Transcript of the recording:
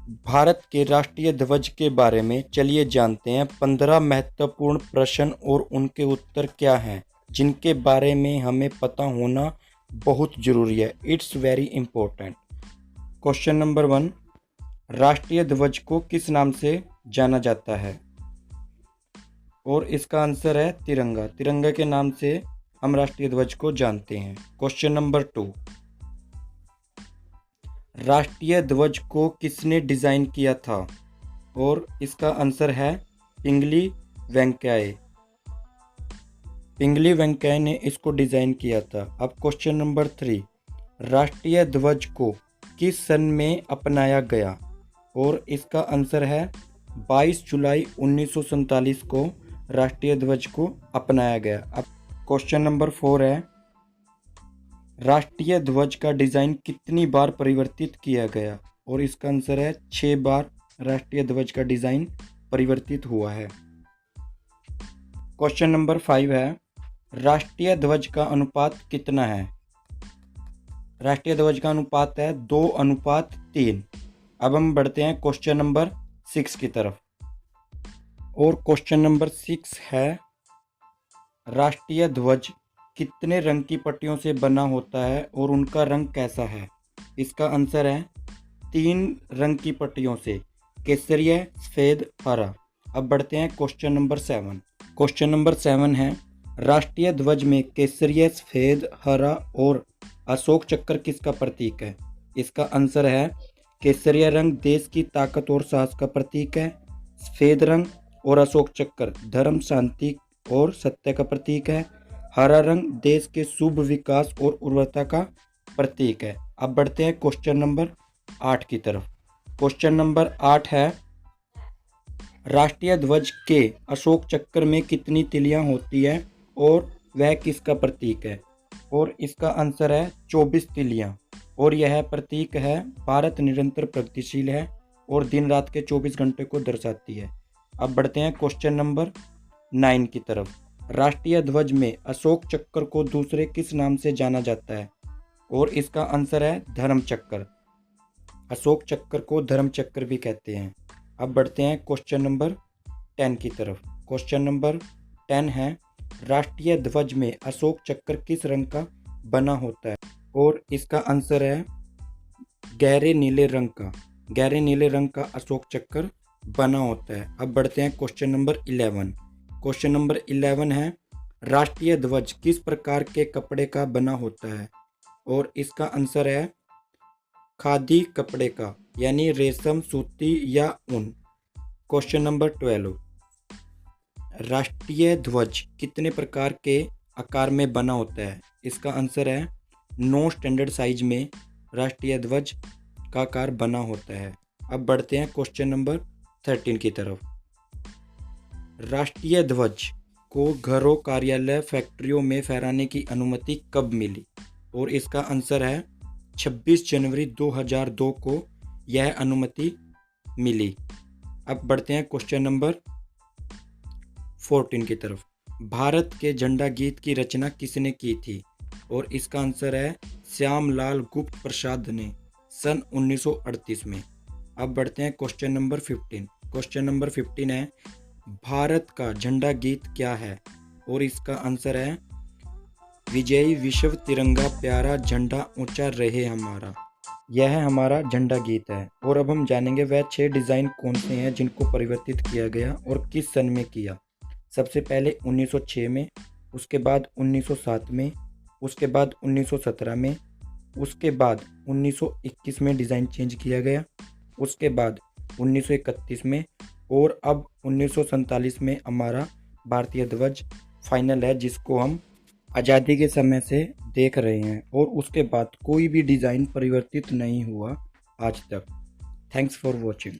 भारत के राष्ट्रीय ध्वज के बारे में चलिए जानते हैं 15 महत्वपूर्ण प्रश्न और उनके उत्तर क्या हैं, जिनके बारे में हमें पता होना बहुत ज़रूरी है। It's very important. Question number 1, राष्ट्रीय ध्वज को किस नाम से जाना जाता है? और इसका आंसर है तिरंगा। तिरंगा के नाम से हम राष्ट्रीय ध्वज को जानते हैं। क्वेश्चन नंबर 2, राष्ट्रीय ध्वज को किसने डिज़ाइन किया था? और इसका आंसर है पिंगली वेंकैया। पिंगली वेंकैया ने इसको डिज़ाइन किया था। अब क्वेश्चन नंबर 3, राष्ट्रीय ध्वज को किस सन में अपनाया गया? और इसका आंसर है 22 जुलाई 1947 को राष्ट्रीय ध्वज को अपनाया गया। अब क्वेश्चन नंबर 4 है, राष्ट्रीय ध्वज का डिज़ाइन कितनी बार परिवर्तित किया गया? और इसका आंसर है 6 बार राष्ट्रीय ध्वज का डिज़ाइन परिवर्तित हुआ है। क्वेश्चन नंबर 5 है, राष्ट्रीय ध्वज का अनुपात कितना है? राष्ट्रीय ध्वज का अनुपात है 2:3। अब हम बढ़ते हैं क्वेश्चन नंबर 6 की तरफ। और क्वेश्चन नंबर 6 है, राष्ट्रीय ध्वज कितने रंग की पट्टियों से बना होता है और उनका रंग कैसा है? इसका आंसर है 3 रंग की पट्टियों से, केसरिया, सफ़ेद, हरा। अब बढ़ते हैं क्वेश्चन नंबर 7। क्वेश्चन नंबर 7 है, राष्ट्रीय ध्वज में केसरिया, सफ़ेद, हरा और अशोक चक्र किसका प्रतीक है? इसका आंसर है केसरिया रंग देश की ताकत और साहस का प्रतीक है। सफ़ेद रंग और अशोक चक्र धर्म, शांति और सत्य का प्रतीक है। हरा रंग देश के शुभ विकास और उर्वरता का प्रतीक है। अब बढ़ते हैं क्वेश्चन नंबर 8 की तरफ। क्वेश्चन नंबर 8 है, राष्ट्रीय ध्वज के अशोक चक्र में कितनी तिलियां होती है और वह किसका प्रतीक है? और इसका आंसर है 24 तिलियां। और यह प्रतीक है भारत निरंतर प्रगतिशील है और दिन रात के 24 घंटे को दर्शाती है। अब बढ़ते हैं क्वेश्चन नंबर 9 की तरफ। राष्ट्रीय ध्वज में अशोक चक्र को दूसरे किस नाम से जाना जाता है? और इसका आंसर है धर्म चक्र। अशोक चक्र को धर्म चक्र भी कहते हैं। अब बढ़ते हैं क्वेश्चन नंबर 10 की तरफ। क्वेश्चन नंबर 10 है, राष्ट्रीय ध्वज में अशोक चक्र किस रंग का बना होता है? और इसका आंसर है गहरे नीले रंग का। गहरे नीले रंग का अशोक चक्र बना होता है। अब बढ़ते हैं क्वेश्चन नंबर 11। क्वेश्चन नंबर 11 है, राष्ट्रीय ध्वज किस प्रकार के कपड़े का बना होता है? और इसका आंसर है खादी कपड़े का, यानी रेशम, सूती या ऊन। क्वेश्चन नंबर 12, राष्ट्रीय ध्वज कितने प्रकार के आकार में बना होता है? इसका आंसर है 9 स्टैंडर्ड साइज में राष्ट्रीय ध्वज का आकार बना होता है। अब बढ़ते हैं क्वेश्चन नंबर 13 की तरफ। राष्ट्रीय ध्वज को घरों, कार्यालय, फैक्ट्रियों में फहराने की अनुमति कब मिली? और इसका आंसर है 26 जनवरी 2002 को यह अनुमति मिली। अब बढ़ते हैं क्वेश्चन नंबर 14 की तरफ। भारत के झंडा गीत की रचना किसने की थी? और इसका आंसर है श्यामलाल गुप्त प्रसाद ने सन 1938 में। अब बढ़ते हैं क्वेश्चन नंबर 15। क्वेश्चन नंबर 15 है, भारत का झंडा गीत क्या है? और इसका आंसर है विजयी विश्व तिरंगा प्यारा झंडा ऊंचा रहे हमारा। यह हमारा झंडा गीत है। और अब हम जानेंगे वह 6 डिज़ाइन कौन से हैं जिनको परिवर्तित किया गया और किस सन में किया। सबसे पहले 1906 में, उसके बाद 1907 में, उसके बाद 1917 में, उसके बाद 1921 में डिज़ाइन चेंज किया गया, उसके बाद 1931 में, और अब 1947 में हमारा भारतीय ध्वज फाइनल है, जिसको हम आज़ादी के समय से देख रहे हैं। और उसके बाद कोई भी डिज़ाइन परिवर्तित नहीं हुआ आज तक। Thanks for watching.